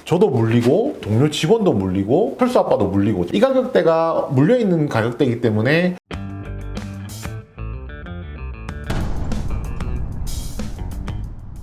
저도 물리고 동료 직원도 물리고 철수 아빠도 물리고 이 가격대가 물려있는 가격대이기 때문에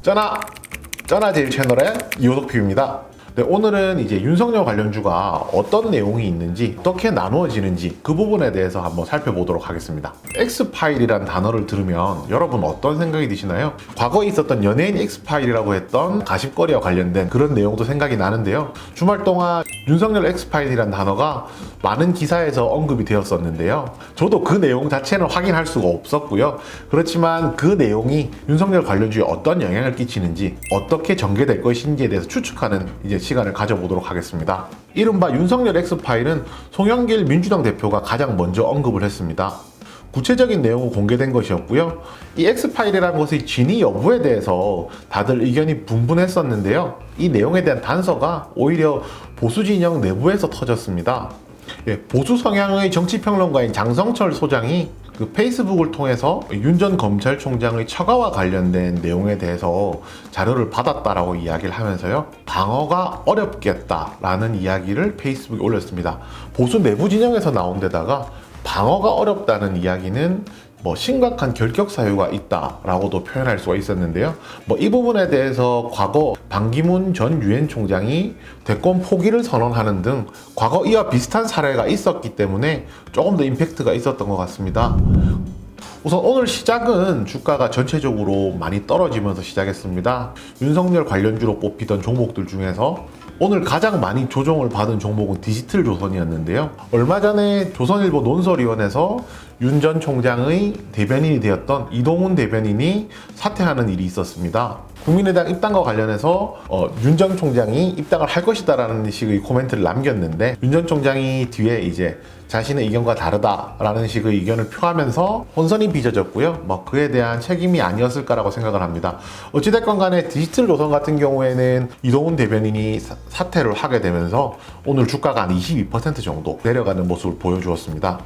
쩌나 제일 채널의 이호석P입니다. 네, 오늘은 이제 윤석열 관련주가 어떤 내용이 있는지 어떻게 나누어지는지 그 부분에 대해서 한번 살펴보도록 하겠습니다. X파일이란 단어를 들으면 여러분 어떤 생각이 드시나요? 과거에 있었던 연예인 X파일이라고 했던 가십거리와 관련된 그런 내용도 생각이 나는데요. 주말 동안 윤석열 X파일이란 단어가 많은 기사에서 언급이 되었었는데요. 저도 그 내용 자체는 확인할 수가 없었고요. 그렇지만 그 내용이 윤석열 관련주에 어떤 영향을 끼치는지 어떻게 전개될 것인지에 대해서 추측하는 이제 시간을 가져보도록 하겠습니다. 이른바 윤석열 X파일은 송영길 민주당 대표가 가장 먼저 언급을 했습니다. 구체적인 내용은 공개된 것이었고요. 이 X파일이라는 것의 진위 여부에 대해서 다들 의견이 분분했었는데요. 이 내용에 대한 단서가 오히려 보수 진영 내부에서 터졌습니다. 보수 성향의 정치평론가인 장성철 소장이 그 페이스북을 통해서 윤 전 검찰총장의 처가와 관련된 내용에 대해서 자료를 받았다라고 이야기를 하면서요, 방어가 어렵겠다라는 이야기를 페이스북에 올렸습니다. 보수 내부 진영에서 나온 데다가 방어가 어렵다는 이야기는 심각한 결격 사유가 있다라고도 표현할 수가 있었는데요. 이 부분에 대해서 과거 반기문 전 유엔 총장이 대권 포기를 선언하는 등 과거 이와 비슷한 사례가 있었기 때문에 조금 더 임팩트가 있었던 것 같습니다. 우선 오늘 시작은 주가가 전체적으로 많이 떨어지면서 시작했습니다. 윤석열 관련주로 뽑히던 종목들 중에서 오늘 가장 많이 조정을 받은 종목은 디지털조선이었는데요. 얼마 전에 조선일보 논설위원회에서 윤 전 총장의 대변인이 되었던 이동훈 대변인이 사퇴하는 일이 있었습니다. 국민의당 입당과 관련해서 윤 전 총장이 입당을 할 것이다라는 식의 코멘트를 남겼는데, 윤 전 총장이 뒤에 이제 자신의 의견과 다르다라는 식의 의견을 표하면서 혼선이 빚어졌고요. 그에 대한 책임이 아니었을까라고 생각을 합니다. 어찌됐건 간에 디지털조선 같은 경우에는 이동훈 대변인이 사퇴를 하게 되면서 오늘 주가가 한 22% 정도 내려가는 모습을 보여주었습니다.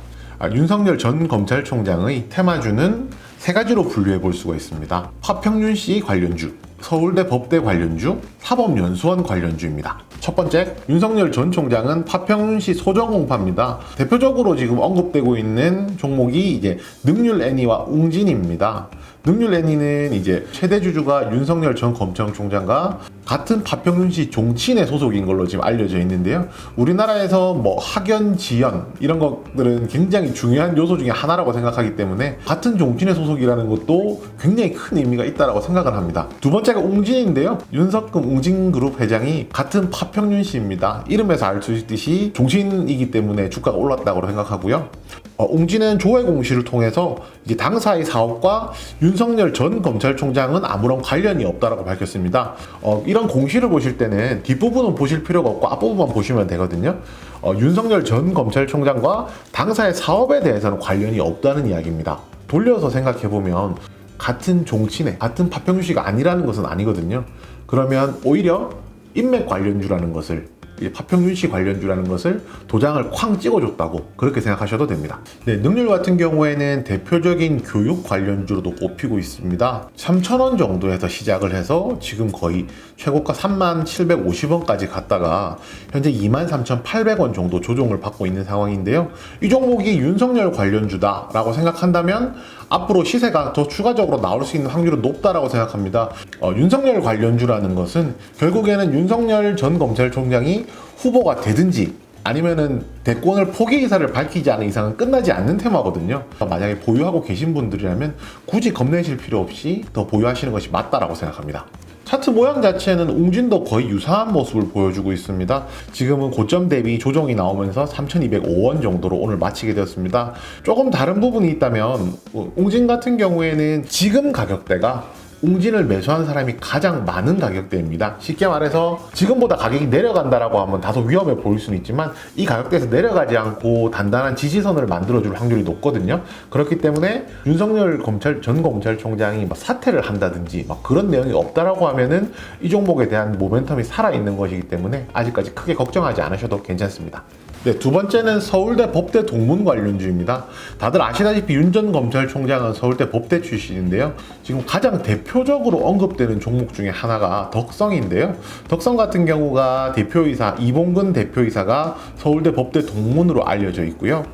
윤석열 전 검찰총장의 테마주는 세 가지로 분류해 볼 수가 있습니다. 화평윤씨 관련주, 서울대 법대 관련주, 사법연수원 관련주입니다. 첫 번째, 윤석열 전 총장은 화평윤씨 소정 공파입니다. 대표적으로 지금 언급되고 있는 종목이 이제 능률애니와 웅진입니다. 능률애니는 이제 최대 주주가 윤석열 전 검찰총장과 같은 화평윤씨 종친회 소속인 걸로 지금 알려져 있는데요. 우리나라에서 학연, 지연 이런 것들은 굉장히 중요한 요소 중에 하나라고 생각하기 때문에 같은 종친회 소속이라는 것도 굉장히 큰 의미가 있다고 생각을 합니다. 두 번째가 웅진인데요. 윤석금 웅진그룹 회장이 같은 화평윤씨입니다. 이름에서 알 수 있듯이 종친이기 때문에 주가가 올랐다고 생각하고요. 웅진은 조회 공시를 통해서 이제 당사의 사업과 윤석열 전 검찰총장은 아무런 관련이 없다라고 밝혔습니다. 이런 공시를 보실 때는 뒷부분은 보실 필요가 없고 앞부분만 보시면 되거든요. 윤석열 전 검찰총장과 당사의 사업에 대해서는 관련이 없다는 이야기입니다. 돌려서 생각해보면 같은 종친회, 같은 화평윤씨가 아니라는 것은 아니거든요. 그러면 오히려 인맥 관련주라는 것을, 화평윤씨 관련주라는 것을 도장을 쾅 찍어줬다고 그렇게 생각하셔도 됩니다. 네, 능률 같은 경우에는 대표적인 교육 관련주로도 꼽히고 있습니다. 3,000원 정도에서 시작을 해서 지금 거의 최고가 37,50원까지 갔다가 현재 23,800원 정도 조정을 받고 있는 상황인데요. 이 종목이 윤석열 관련주다라고 생각한다면 앞으로 시세가 더 추가적으로 나올 수 있는 확률은 높다라고 생각합니다. 윤석열 관련주라는 것은 결국에는 윤석열 전 검찰총장이 후보가 되든지 아니면은 대권을 포기 의사를 밝히지 않은 이상은 끝나지 않는 테마거든요. 만약에 보유하고 계신 분들이라면 굳이 겁내실 필요 없이 더 보유하시는 것이 맞다라고 생각합니다. 차트 모양 자체는 웅진도 거의 유사한 모습을 보여주고 있습니다. 지금은 고점 대비 조정이 나오면서 3,205원 정도로 오늘 마치게 되었습니다. 조금 다른 부분이 있다면 웅진 같은 경우에는 지금 가격대가 웅진을 매수한 사람이 가장 많은 가격대입니다. 쉽게 말해서 지금보다 가격이 내려간다라고 하면 다소 위험해 보일 수는 있지만 이 가격대에서 내려가지 않고 단단한 지지선을 만들어줄 확률이 높거든요. 그렇기 때문에 윤석열 전 검찰총장이 사퇴를 한다든지 그런 내용이 없다라고 하면은 이 종목에 대한 모멘텀이 살아있는 것이기 때문에 아직까지 크게 걱정하지 않으셔도 괜찮습니다. 네, 두 번째는 서울대 법대 동문 관련주입니다. 다들 아시다시피 윤 전 검찰총장은 서울대 법대 출신인데요. 지금 가장 대표적으로 언급되는 종목 중에 하나가 덕성인데요. 덕성 같은 경우가 대표이사 이봉근 대표이사가 서울대 법대 동문으로 알려져 있고요.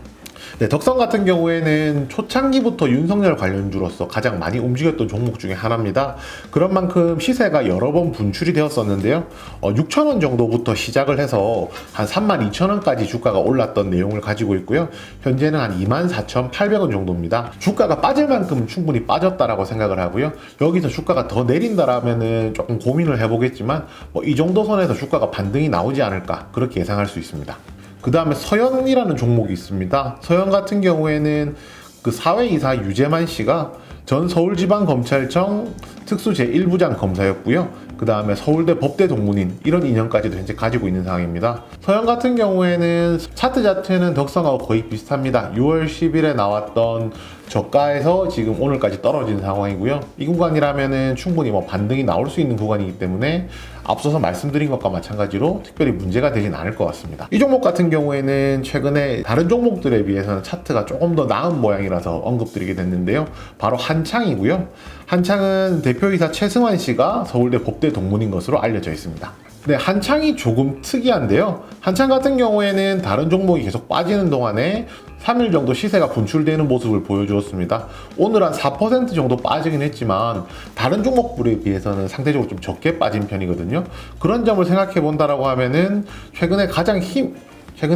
네, 덕성 같은 경우에는 초창기부터 윤석열 관련주로서 가장 많이 움직였던 종목 중에 하나입니다. 그런 만큼 시세가 여러 번 분출이 되었었는데요. 6,000원 정도부터 시작을 해서 한 32,000원까지 주가가 올랐던 내용을 가지고 있고요. 현재는 한 24,800원 정도입니다. 주가가 빠질 만큼 충분히 빠졌다라고 생각을 하고요. 여기서 주가가 더 내린다라면은 조금 고민을 해보겠지만 이 정도 선에서 주가가 반등이 나오지 않을까 그렇게 예상할 수 있습니다. 그 다음에 서현이라는 종목이 있습니다. 서현 같은 경우에는 그 사회이사 유재만 씨가 전 서울지방검찰청 특수 제1부장 검사였고요. 그 다음에 서울대 법대 동문인 이런 인연까지도 현재 가지고 있는 상황입니다. 서현 같은 경우에는 차트 자체는 덕성하고 거의 비슷합니다. 6월 10일에 나왔던 저가에서 지금 오늘까지 떨어진 상황이고요. 이 구간이라면은 충분히 반등이 나올 수 있는 구간이기 때문에 앞서서 말씀드린 것과 마찬가지로 특별히 문제가 되진 않을 것 같습니다. 이 종목 같은 경우에는 최근에 다른 종목들에 비해서는 차트가 조금 더 나은 모양이라서 언급드리게 됐는데요. 바로 한창이고요. 한창은 대표이사 최승환 씨가 서울대 법대 동문인 것으로 알려져 있습니다. 네, 한창이 조금 특이한데요. 한창 같은 경우에는 다른 종목이 계속 빠지는 동안에 3일 정도 시세가 분출되는 모습을 보여주었습니다. 오늘 한 4% 정도 빠지긴 했지만 다른 종목들에 비해서는 상대적으로 좀 적게 빠진 편이거든요. 그런 점을 생각해 본다라고 하면은 최근에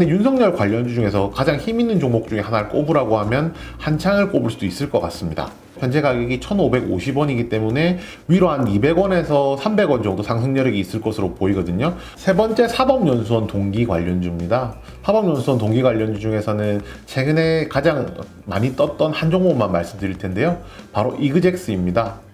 윤석열 관련주 중에서 가장 힘 있는 종목 중에 하나를 꼽으라고 하면 한창을 꼽을 수도 있을 것 같습니다. 현재 가격이 1,550원이기 때문에 위로 한 200원에서 300원 정도 상승 여력이 있을 것으로 보이거든요. 세 번째 사법연수원 동기 관련주입니다. 사법연수원 동기 관련주 중에서는 최근에 가장 많이 떴던 한 종목만 말씀드릴 텐데요. 바로 이그젝스입니다.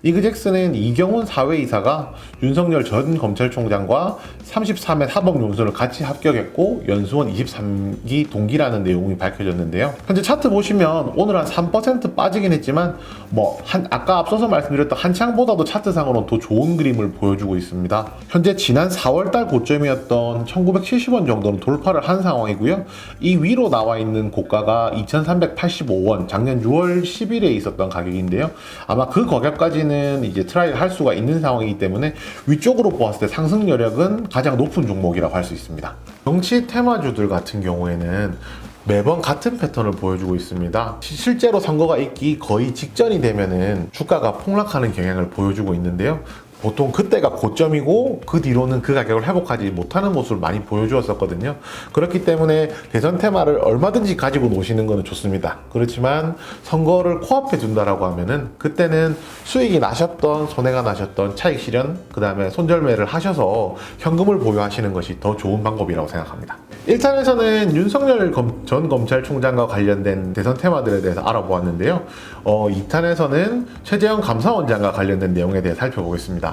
이그젝스는 이경훈 사회이사가 윤석열 전 검찰총장과 33회 사법연수원을 같이 합격했고 연수원 23기 동기라는 내용이 밝혀졌는데요. 현재 차트 보시면 오늘 한 3% 빠지긴 했지만 아까 앞서서 말씀드렸던 한창보다도 차트상으로는 더 좋은 그림을 보여주고 있습니다. 현재 지난 4월달 고점이었던 1970원 정도는 돌파를 한 상황이고요. 이 위로 나와 있는 고가가 2385원, 작년 6월 10일에 있었던 가격인데요. 아마 그 가격까지는 이제 트라이를 할 수가 있는 상황이기 때문에 위쪽으로 보았을 때 상승 여력은 가장 높은 종목이라고 할 수 있습니다. 정치 테마주들 같은 경우에는 매번 같은 패턴을 보여주고 있습니다. 실제로 선거가 있기 거의 직전이 되면은 주가가 폭락하는 경향을 보여주고 있는데요. 보통 그때가 고점이고 그 뒤로는 그 가격을 회복하지 못하는 모습을 많이 보여주었었거든요. 그렇기 때문에 대선 테마를 얼마든지 가지고 노시는 것은 좋습니다. 그렇지만 선거를 코앞에 둔다라고 하면은 그때는 수익이 나셨던 손해가 나셨던 차익 실현 그 다음에 손절매를 하셔서 현금을 보유하시는 것이 더 좋은 방법이라고 생각합니다. 1탄에서는 윤석열 전 검찰총장과 관련된 대선 테마들에 대해서 알아보았는데요. 2탄에서는 최재형 감사원장과 관련된 내용에 대해 살펴보겠습니다.